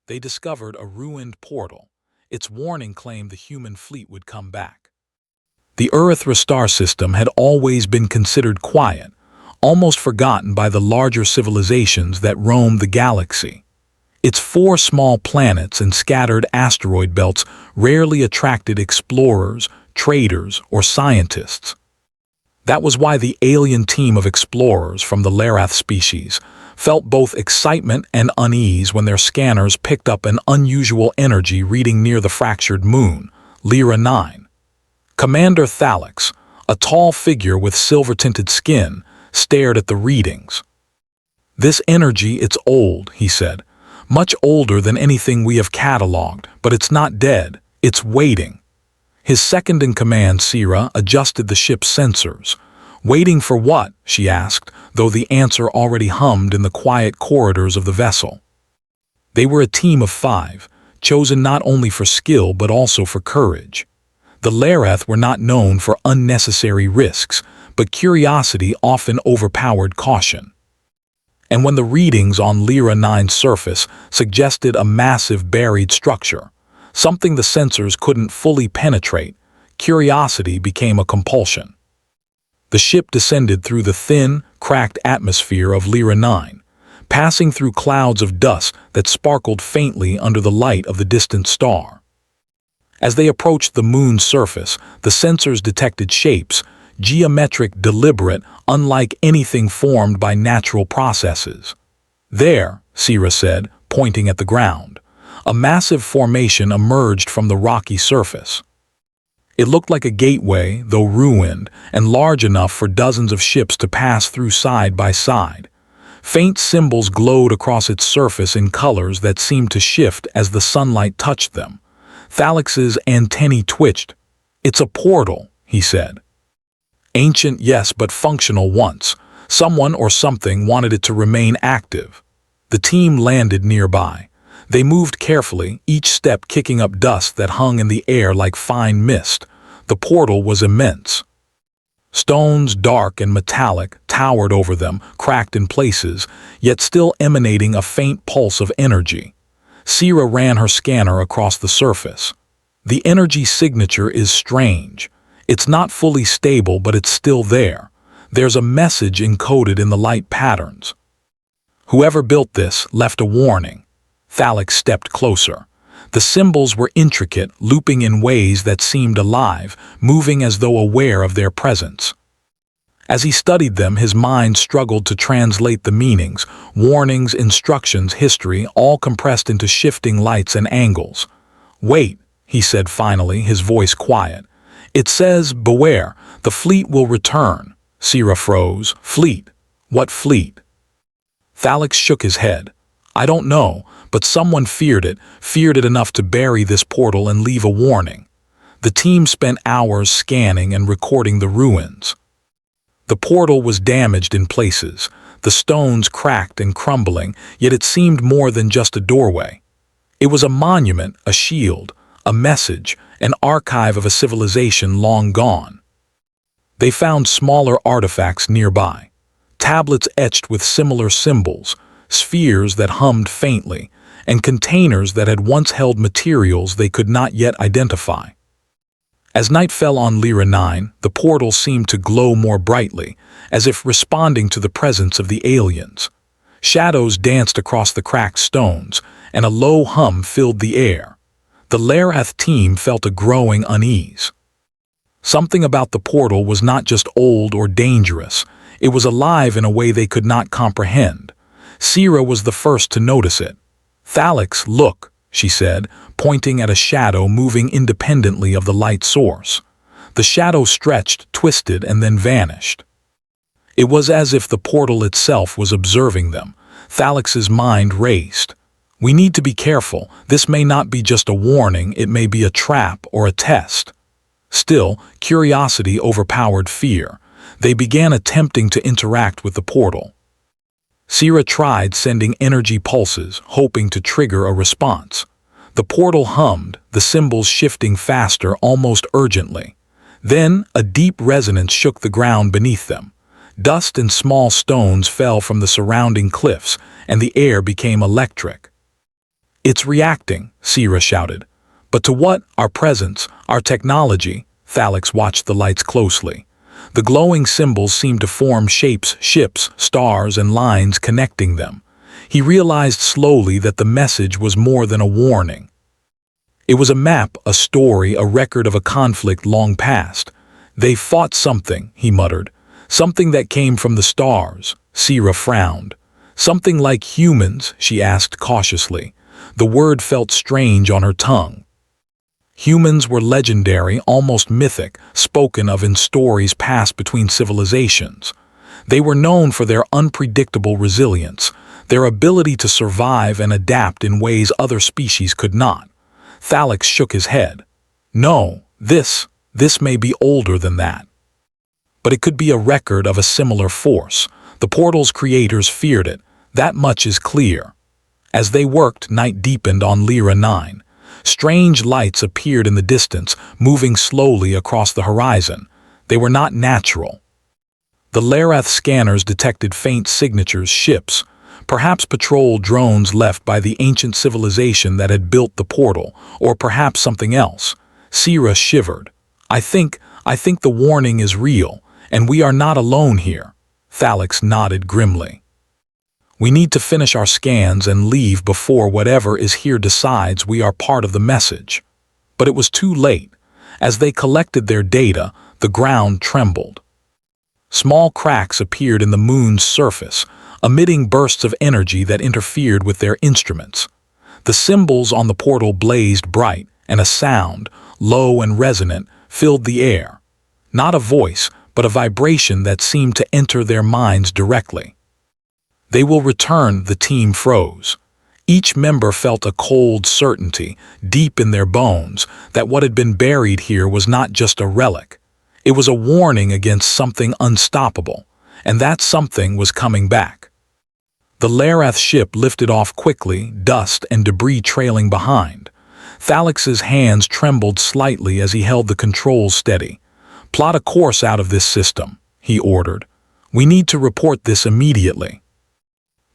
They discovered a ruined portal. Its warning claimed the human fleet would come back. The Earth star system had always been considered quiet, almost forgotten by the larger civilizations that roamed the galaxy. Its 4 small planets and scattered asteroid belts rarely attracted explorers, traders, or scientists. That was why the alien team of explorers from the Larath species felt both excitement and unease when their scanners picked up an unusual energy reading near the fractured moon, Lyra 9. Commander Thalix, a tall figure with silver-tinted skin, stared at the readings. "This energy, it's old," he said. "Much older than anything we have cataloged, but it's not dead, it's waiting." His second-in-command, Sira, adjusted the ship's sensors. "Waiting for what?" she asked, though the answer already hummed in the quiet corridors of the vessel. They were a team of 5, chosen not only for skill but also for courage. The Larath were not known for unnecessary risks, but curiosity often overpowered caution. And when the readings on Lyra 9's surface suggested a massive buried structure, something the sensors couldn't fully penetrate, curiosity became a compulsion. The ship descended through the thin, cracked atmosphere of Lyra 9, passing through clouds of dust that sparkled faintly under the light of the distant star. As they approached the moon's surface, the sensors detected shapes, geometric, deliberate, unlike anything formed by natural processes. "There," Sira said, pointing at the ground. A massive formation emerged from the rocky surface. It looked like a gateway, though ruined, and large enough for dozens of ships to pass through side by side. Faint symbols glowed across its surface in colors that seemed to shift as the sunlight touched them. Thalix's antennae twitched. "It's a portal," he said. "Ancient, yes, but functional once. Someone or something wanted it to remain active." The team landed nearby. They moved carefully, each step kicking up dust that hung in the air like fine mist. The portal was immense. Stones, dark and metallic, towered over them, cracked in places, yet still emanating a faint pulse of energy. Sira ran her scanner across the surface. "The energy signature is strange. It's not fully stable, but it's still there. There's a message encoded in the light patterns. Whoever built this left a warning." Thalix stepped closer. The symbols were intricate, looping in ways that seemed alive, moving as though aware of their presence. As he studied them, his mind struggled to translate the meanings, warnings, instructions, history, all compressed into shifting lights and angles. "Wait," he said finally, his voice quiet. "It says, beware, the fleet will return." Sira froze. "Fleet? What fleet?" Thalix shook his head. "I don't know, but someone feared it enough to bury this portal and leave a warning." The team spent hours scanning and recording the ruins. The portal was damaged in places, the stones cracked and crumbling, yet it seemed more than just a doorway. It was a monument, a shield, a message, an archive of a civilization long gone. They found smaller artifacts nearby, tablets etched with similar symbols, spheres that hummed faintly, and containers that had once held materials they could not yet identify. As night fell on Lyra 9, the portal seemed to glow more brightly, as if responding to the presence of the aliens. Shadows danced across the cracked stones, and a low hum filled the air. The Larath team felt a growing unease. Something about the portal was not just old or dangerous, it was alive in a way they could not comprehend. Sira was the first to notice it. "Thalix, look," she said, pointing at a shadow moving independently of the light source. The shadow stretched, twisted, and then vanished. It was as if the portal itself was observing them. Thalix's mind raced. "We need to be careful. This may not be just a warning, it may be a trap or a test." Still, curiosity overpowered fear. They began attempting to interact with the portal. Sira tried sending energy pulses, hoping to trigger a response. The portal hummed, the symbols shifting faster, almost urgently. Then, a deep resonance shook the ground beneath them. Dust and small stones fell from the surrounding cliffs, and the air became electric. "It's reacting," Sira shouted. "But to what? Our presence, our technology?" Thalix watched the lights closely. The glowing symbols seemed to form shapes, ships, stars, and lines connecting them. He realized slowly that the message was more than a warning. It was a map, a story, a record of a conflict long past. "They fought something," he muttered. "Something that came from the stars." Sira frowned. "Something like humans?" she asked cautiously. The word felt strange on her tongue. Humans were legendary, almost mythic, spoken of in stories passed between civilizations. They were known for their unpredictable resilience, their ability to survive and adapt in ways other species could not. Thalix shook his head. "No, this may be older than that. But it could be a record of a similar force. The portal's creators feared it. That much is clear." As they worked, night deepened on Lyra 9. Strange lights appeared in the distance, moving slowly across the horizon. They were not natural. The Larath scanners detected faint signatures, ships, perhaps patrol drones left by the ancient civilization that had built the portal, or perhaps something else. Sira shivered. I think the warning is real, and we are not alone here." Thalix nodded grimly. "We need to finish our scans and leave before whatever is here decides we are part of the message." But it was too late. As they collected their data, the ground trembled. Small cracks appeared in the moon's surface, emitting bursts of energy that interfered with their instruments. The symbols on the portal blazed bright, and a sound, low and resonant, filled the air. Not a voice, but a vibration that seemed to enter their minds directly. "They will return," the team froze. Each member felt a cold certainty, deep in their bones, that what had been buried here was not just a relic. It was a warning against something unstoppable, and that something was coming back. The Larath ship lifted off quickly, dust and debris trailing behind. Thalix's hands trembled slightly as he held the controls steady. "Plot a course out of this system," he ordered. "We need to report this immediately."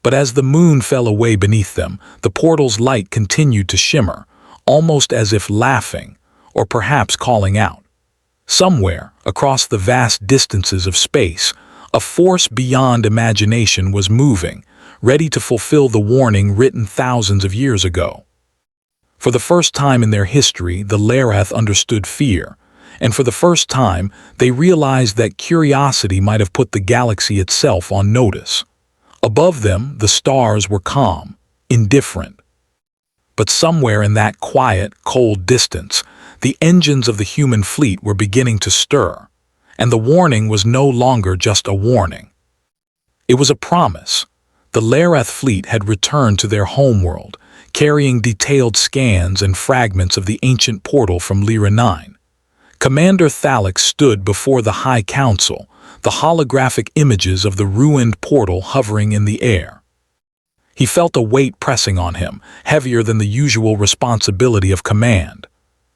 But as the moon fell away beneath them, the portal's light continued to shimmer, almost as if laughing, or perhaps calling out. Somewhere, across the vast distances of space, a force beyond imagination was moving, ready to fulfill the warning written thousands of years ago. For the first time in their history, the Larath understood fear, and for the first time, they realized that curiosity might have put the galaxy itself on notice. Above them, the stars were calm, indifferent. But somewhere in that quiet, cold distance, the engines of the human fleet were beginning to stir, and the warning was no longer just a warning. It was a promise. The Larath fleet had returned to their homeworld, carrying detailed scans and fragments of the ancient portal from Lyra 9. Commander Thalix stood before the High Council, the holographic images of the ruined portal hovering in the air. He felt a weight pressing on him, heavier than the usual responsibility of command.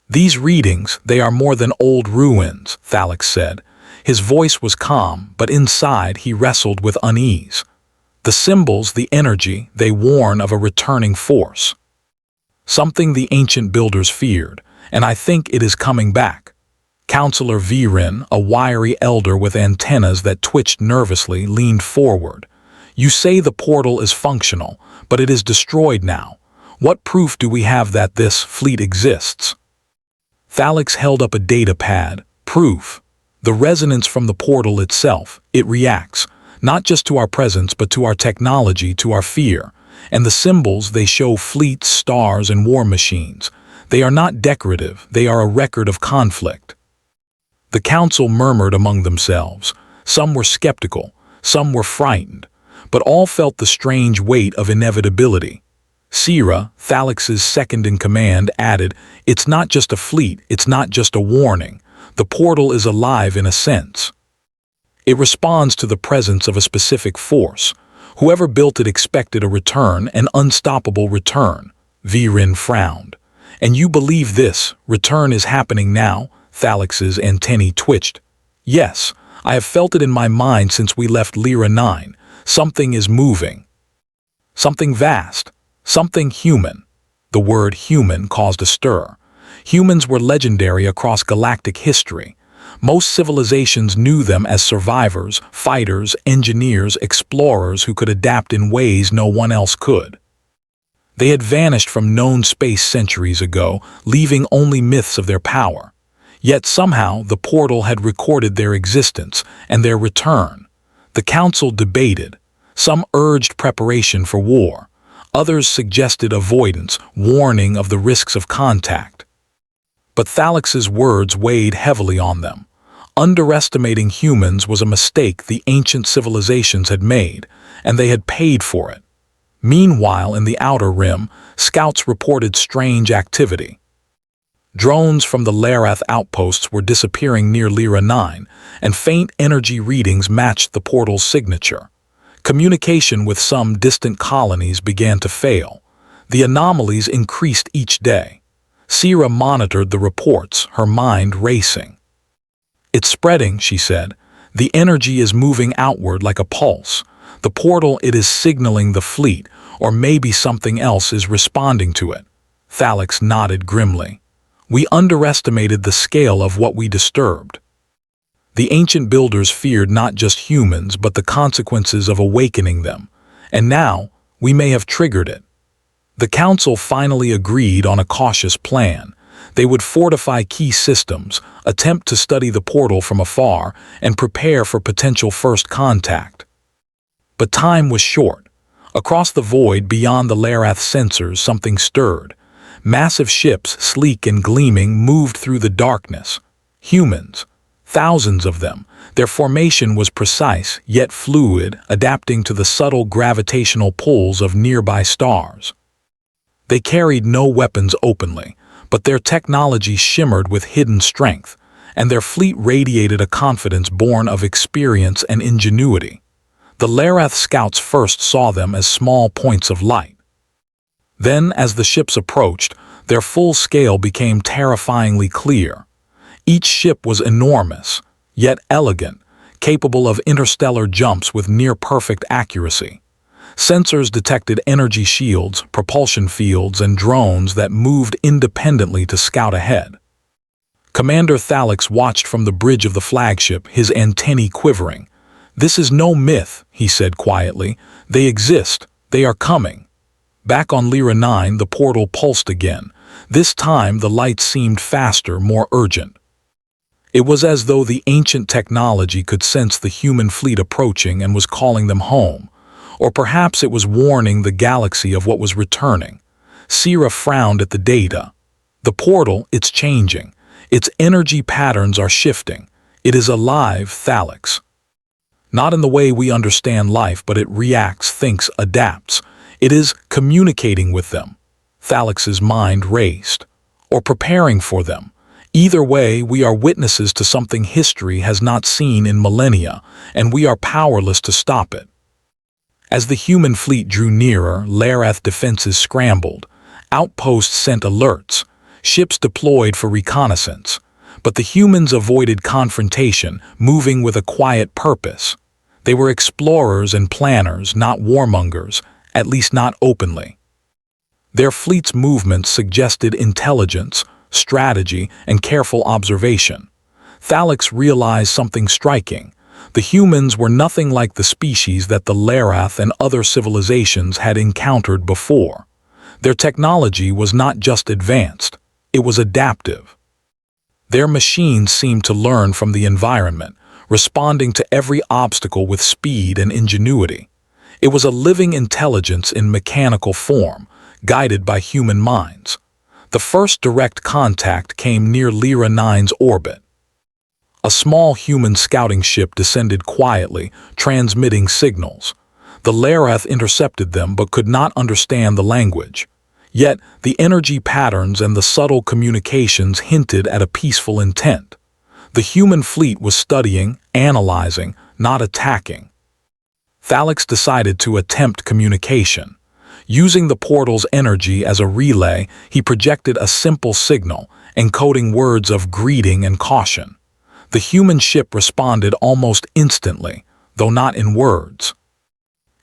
"These readings, they are more than old ruins," Thalix said. His voice was calm, but inside he wrestled with unease. "The symbols, the energy, they warn of a returning force. Something the ancient builders feared, and I think it is coming back." Counselor Viren, a wiry elder with antennas that twitched nervously, leaned forward. "You say the portal is functional, but it is destroyed now. What proof do we have that this fleet exists?" Thalix held up a data pad. "Proof. The resonance from the portal itself. It reacts, not just to our presence, but to our technology, to our fear. And the symbols, they show fleets, stars, and war machines. They are not decorative, they are a record of conflict." The council murmured among themselves. Some were skeptical, some were frightened, but all felt the strange weight of inevitability. Sira, Thalix's second-in-command, added, "It's not just a fleet, it's not just a warning. The portal is alive in a sense. It responds to the presence of a specific force. Whoever built it expected a return, an unstoppable return." Viren frowned. "And you believe this return is happening now?" Thalix's antennae twitched. "Yes, I have felt it in my mind since we left Lyra 9. Something is moving. Something vast. Something human." The word human caused a stir. Humans were legendary across galactic history. Most civilizations knew them as survivors, fighters, engineers, explorers who could adapt in ways no one else could. They had vanished from known space centuries ago, leaving only myths of their power. Yet somehow the portal had recorded their existence and their return. The council debated. Some urged preparation for war. Others suggested avoidance, warning of the risks of contact. But Thalix's words weighed heavily on them. Underestimating humans was a mistake the ancient civilizations had made, and they had paid for it. Meanwhile, in the Outer Rim, scouts reported strange activity. Drones from the Larath outposts were disappearing near Lyra 9, and faint energy readings matched the portal's signature. Communication with some distant colonies began to fail. The anomalies increased each day. Sira monitored the reports, her mind racing. "It's spreading," she said. "The energy is moving outward like a pulse. The portal, it is signaling the fleet, or maybe something else is responding to it." Thalix nodded grimly. "We underestimated the scale of what we disturbed." The ancient builders feared not just humans but the consequences of awakening them, and now we may have triggered it. The council finally agreed on a cautious plan. They would fortify key systems, attempt to study the portal from afar, and prepare for potential first contact. But time was short. Across the void beyond the Larath sensors, something stirred. Massive ships, sleek and gleaming, moved through the darkness. Humans. Thousands of them. Their formation was precise, yet fluid, adapting to the subtle gravitational pulls of nearby stars. They carried no weapons openly, but their technology shimmered with hidden strength, and their fleet radiated a confidence born of experience and ingenuity. The Larath scouts first saw them as small points of light. Then, as the ships approached, their full scale became terrifyingly clear. Each ship was enormous, yet elegant, capable of interstellar jumps with near-perfect accuracy. Sensors detected energy shields, propulsion fields, and drones that moved independently to scout ahead. Commander Thalix watched from the bridge of the flagship, his antennae quivering. "This is no myth," he said quietly. "They exist. They are coming." Back on Lyra 9, the portal pulsed again. This time the lights seemed faster, more urgent. It was as though the ancient technology could sense the human fleet approaching and was calling them home. Or perhaps it was warning the galaxy of what was returning. Sira frowned at the data. "The portal, it's changing. Its energy patterns are shifting. It is alive, Thalix. Not in the way we understand life, but it reacts, thinks, adapts. It is communicating with them." Thalix's mind raced. "Or preparing for them. Either way, we are witnesses to something history has not seen in millennia, and we are powerless to stop it." As the human fleet drew nearer, Larath defenses scrambled. Outposts sent alerts. Ships deployed for reconnaissance. But the humans avoided confrontation, moving with a quiet purpose. They were explorers and planners, not warmongers, at least not openly. Their fleet's movements suggested intelligence, strategy, and careful observation. Thalix realized something striking. The humans were nothing like the species that the Larath and other civilizations had encountered before. Their technology was not just advanced, it was adaptive. Their machines seemed to learn from the environment, responding to every obstacle with speed and ingenuity. It was a living intelligence in mechanical form, guided by human minds. The first direct contact came near Lyra 9's orbit. A small human scouting ship descended quietly, transmitting signals. The Larath intercepted them but could not understand the language. Yet, the energy patterns and the subtle communications hinted at a peaceful intent. The human fleet was studying, analyzing, not attacking. Thalix decided to attempt communication. Using the portal's energy as a relay, he projected a simple signal, encoding words of greeting and caution. The human ship responded almost instantly, though not in words.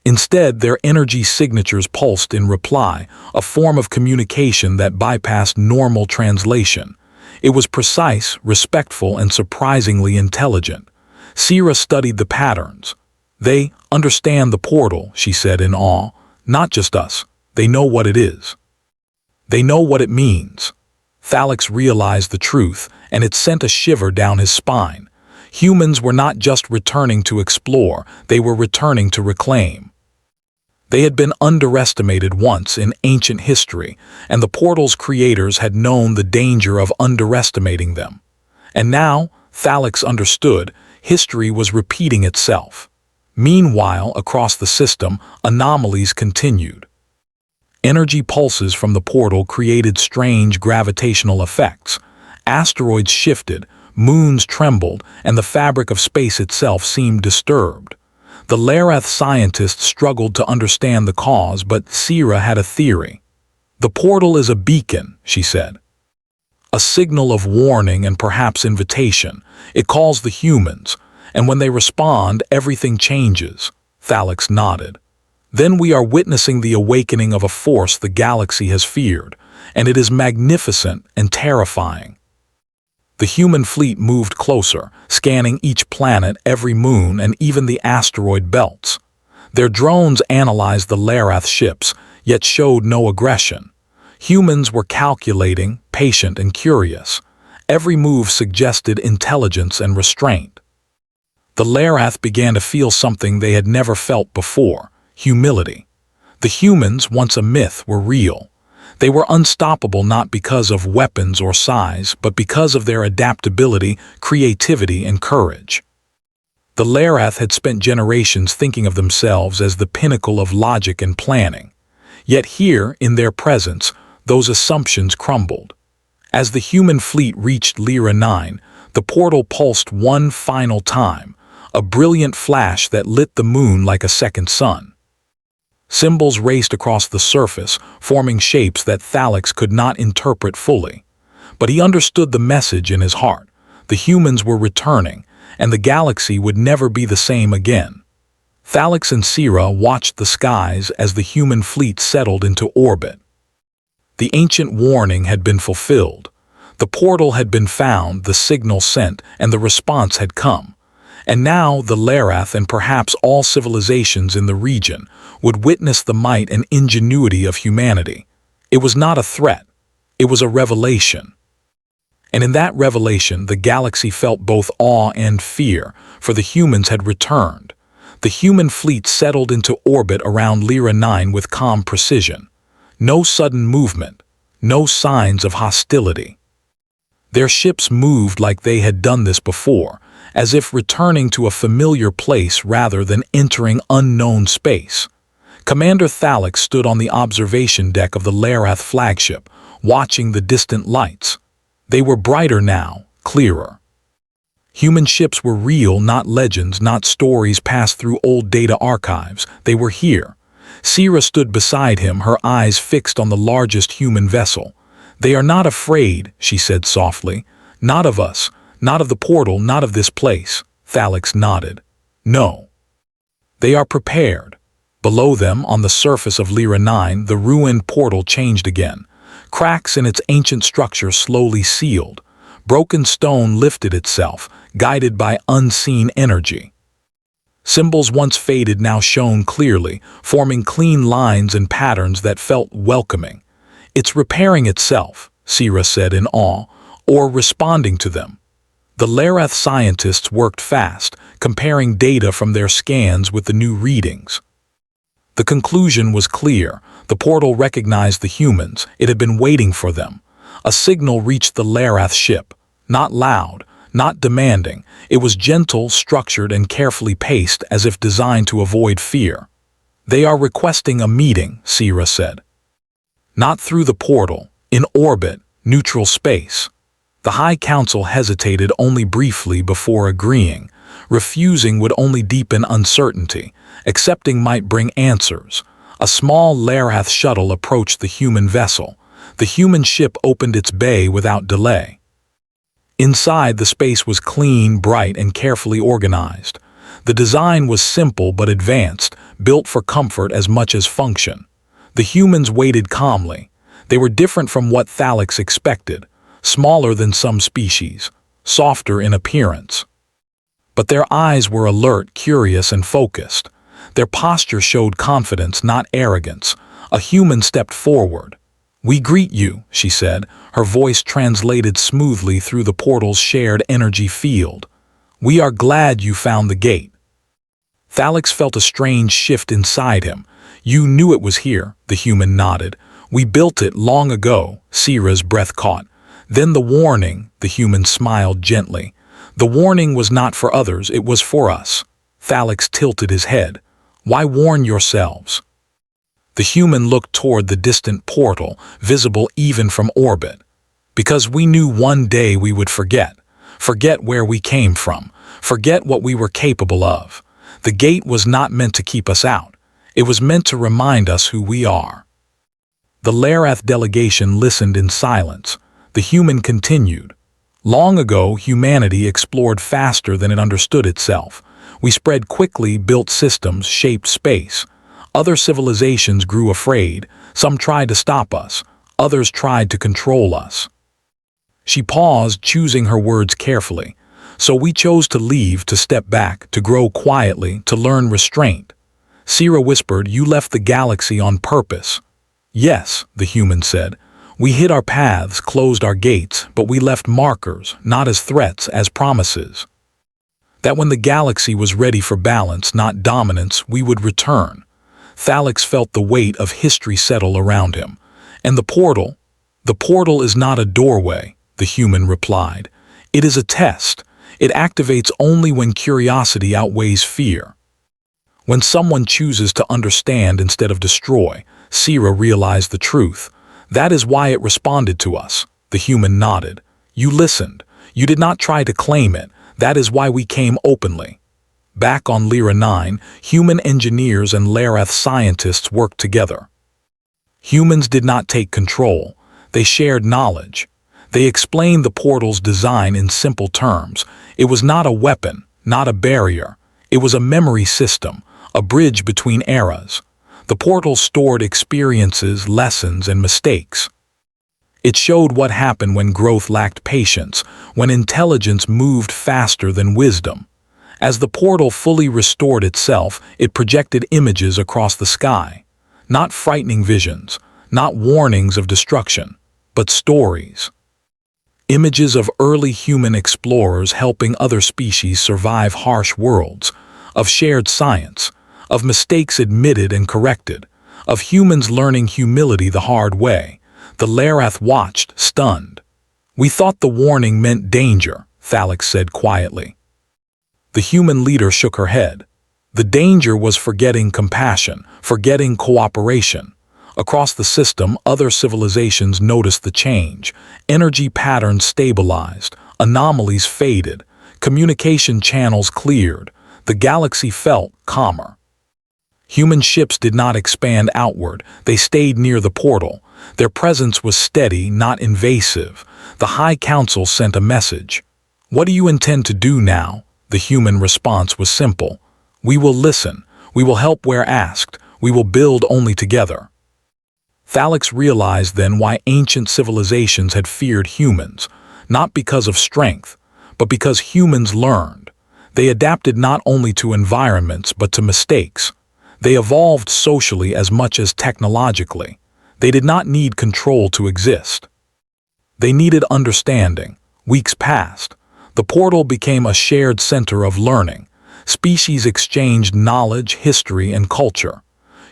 Instead, their energy signatures pulsed in reply, a form of communication that bypassed normal translation. It was precise, respectful, and surprisingly intelligent. Sira studied the patterns. "They understand the portal," she said in awe. "Not just us. They know what it is. They know what it means." Thalix realized the truth, and it sent a shiver down his spine. Humans were not just returning to explore, they were returning to reclaim. They had been underestimated once in ancient history, and the portal's creators had known the danger of underestimating them. And now, Thalix understood, history was repeating itself. Meanwhile, across the system, anomalies continued. Energy pulses from the portal created strange gravitational effects. Asteroids shifted, moons trembled, and the fabric of space itself seemed disturbed. The Larath scientists struggled to understand the cause, but Sira had a theory. "The portal is a beacon," she said. "A signal of warning and perhaps invitation. It calls the humans, and when they respond, everything changes." Thalix nodded. "Then we are witnessing the awakening of a force the galaxy has feared, and it is magnificent and terrifying." The human fleet moved closer, scanning each planet, every moon, and even the asteroid belts. Their drones analyzed the Larath ships, yet showed no aggression. Humans were calculating, patient, and curious. Every move suggested intelligence and restraint. The Larath began to feel something they had never felt before: humility. The humans, once a myth, were real. They were unstoppable not because of weapons or size, but because of their adaptability, creativity, and courage. The Larath had spent generations thinking of themselves as the pinnacle of logic and planning. Yet here, in their presence, those assumptions crumbled. As the human fleet reached Lyra 9, the portal pulsed one final time, a brilliant flash that lit the moon like a second sun. Symbols raced across the surface, forming shapes that Thalix could not interpret fully. But he understood the message in his heart. The humans were returning, and the galaxy would never be the same again. Thalix and Sira watched the skies as the human fleet settled into orbit. The ancient warning had been fulfilled. The portal had been found, the signal sent, and the response had come. And now the Larath and perhaps all civilizations in the region would witness the might and ingenuity of humanity. It was not a threat. It was a revelation. And in that revelation, the galaxy felt both awe and fear, for the humans had returned. The human fleet settled into orbit around Lyra 9 with calm precision. No sudden movement, no signs of hostility. Their ships moved like they had done this before, as if returning to a familiar place rather than entering unknown space. Commander Thalix stood on the observation deck of the Larath flagship, watching the distant lights. They were brighter now, clearer. Human ships were real, not legends, not stories passed through old data archives. They were here. Sira stood beside him, her eyes fixed on the largest human vessel. "They are not afraid," she said softly. "Not of us. Not of the portal, not of this place." Thalix nodded. "No. They are prepared." Below them, on the surface of Lyra 9, the ruined portal changed again. Cracks in its ancient structure slowly sealed. Broken stone lifted itself, guided by unseen energy. Symbols once faded now shone clearly, forming clean lines and patterns that felt welcoming. "It's repairing itself," Sira said in awe, "or responding to them." The Larath scientists worked fast, comparing data from their scans with the new readings. The conclusion was clear. The portal recognized the humans. It had been waiting for them. A signal reached the Larath ship. Not loud, not demanding. It was gentle, structured, and carefully paced, as if designed to avoid fear. "They are requesting a meeting," Sira said. "Not through the portal. In orbit, neutral space." The High Council hesitated only briefly before agreeing. Refusing would only deepen uncertainty. Accepting might bring answers. A small Larath shuttle approached the human vessel. The human ship opened its bay without delay. Inside, the space was clean, bright, and carefully organized. The design was simple but advanced, built for comfort as much as function. The humans waited calmly. They were different from what Thalix expected, smaller than some species, softer in appearance. But their eyes were alert, curious, and focused. Their posture showed confidence, not arrogance. A human stepped forward. "We greet you," she said, her voice translated smoothly through the portal's shared energy field. "We are glad you found the gate." Thalix felt a strange shift inside him. "You knew it was here," the human nodded. "We built it long ago," Sira's breath caught. "Then the warning," the human smiled gently. "The warning was not for others, it was for us." Thalix tilted his head. "Why warn yourselves?" The human looked toward the distant portal, visible even from orbit. "Because we knew one day we would forget. Forget where we came from. Forget what we were capable of. The gate was not meant to keep us out. It was meant to remind us who we are." The Larath delegation listened in silence. The human continued. "Long ago, humanity explored faster than it understood itself. We spread quickly, built systems, shaped space. Other civilizations grew afraid. Some tried to stop us. Others tried to control us." She paused, choosing her words carefully. "So we chose to leave, to step back, to grow quietly, to learn restraint." Sira whispered, "You left the galaxy on purpose." "Yes," the human said. "We hid our paths, closed our gates, but we left markers, not as threats, as promises. That when the galaxy was ready for balance, not dominance, we would return." Thalix felt the weight of history settle around him. "And the portal? The portal is not a doorway," the human replied. "It is a test. It activates only when curiosity outweighs fear. When someone chooses to understand instead of destroy." Sira realized the truth. "That is why it responded to us." The human nodded. "You listened. You did not try to claim it. That is why we came openly." Back on Lyra 9, human engineers and Larath scientists worked together. Humans did not take control. They shared knowledge. They explained the portal's design in simple terms. It was not a weapon, not a barrier. It was a memory system, a bridge between eras. The portal stored experiences, lessons, and mistakes. It showed what happened when growth lacked patience, when intelligence moved faster than wisdom. As the portal fully restored itself, it projected images across the sky. Not frightening visions, not warnings of destruction, but stories. Images of early human explorers helping other species survive harsh worlds, of shared science, of mistakes admitted and corrected, of humans learning humility the hard way. The Larath watched, stunned. "We thought the warning meant danger," Thalix said quietly. The human leader shook her head. "The danger was forgetting compassion, forgetting cooperation." Across the system, other civilizations noticed the change. Energy patterns stabilized, anomalies faded, communication channels cleared. The galaxy felt calmer. Human ships did not expand outward, they stayed near the portal. Their presence was steady, not invasive. The High Council sent a message. "What do you intend to do now?" The human response was simple. "We will listen. We will help where asked. We will build only together." Thalix realized then why ancient civilizations had feared humans, not because of strength, but because humans learned. They adapted not only to environments but to mistakes. They evolved socially as much as technologically. They did not need control to exist. They needed understanding. Weeks passed. The portal became a shared center of learning. Species exchanged knowledge, history, and culture.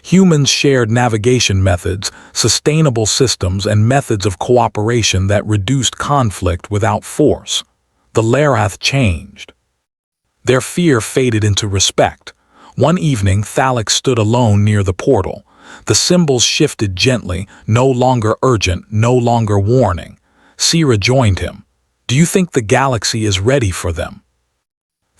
Humans shared navigation methods, sustainable systems, and methods of cooperation that reduced conflict without force. The Larath changed. Their fear faded into respect. One evening, Thalix stood alone near the portal. The symbols shifted gently, no longer urgent, no longer warning. Sira joined him. "Do you think the galaxy is ready for them?"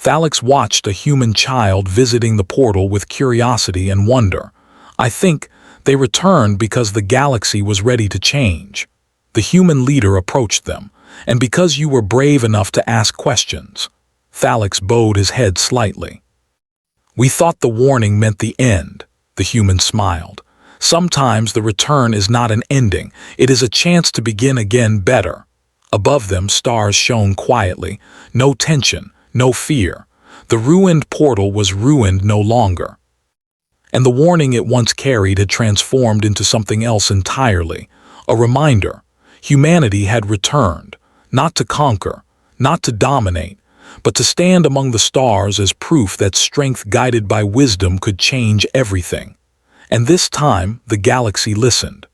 Thalix watched a human child visiting the portal with curiosity and wonder. "I think they returned because the galaxy was ready to change." The human leader approached them. "And because you were brave enough to ask questions." Thalix bowed his head slightly. We thought the warning meant the end, the human smiled. Sometimes the return is not an ending, it is a chance to begin again better. Above them, stars shone quietly, no tension, no fear. The ruined portal was ruined no longer. And the warning it once carried had transformed into something else entirely, a reminder. Humanity had returned, not to conquer, not to dominate, but to stand among the stars as proof that strength guided by wisdom could change everything. And this time, the galaxy listened.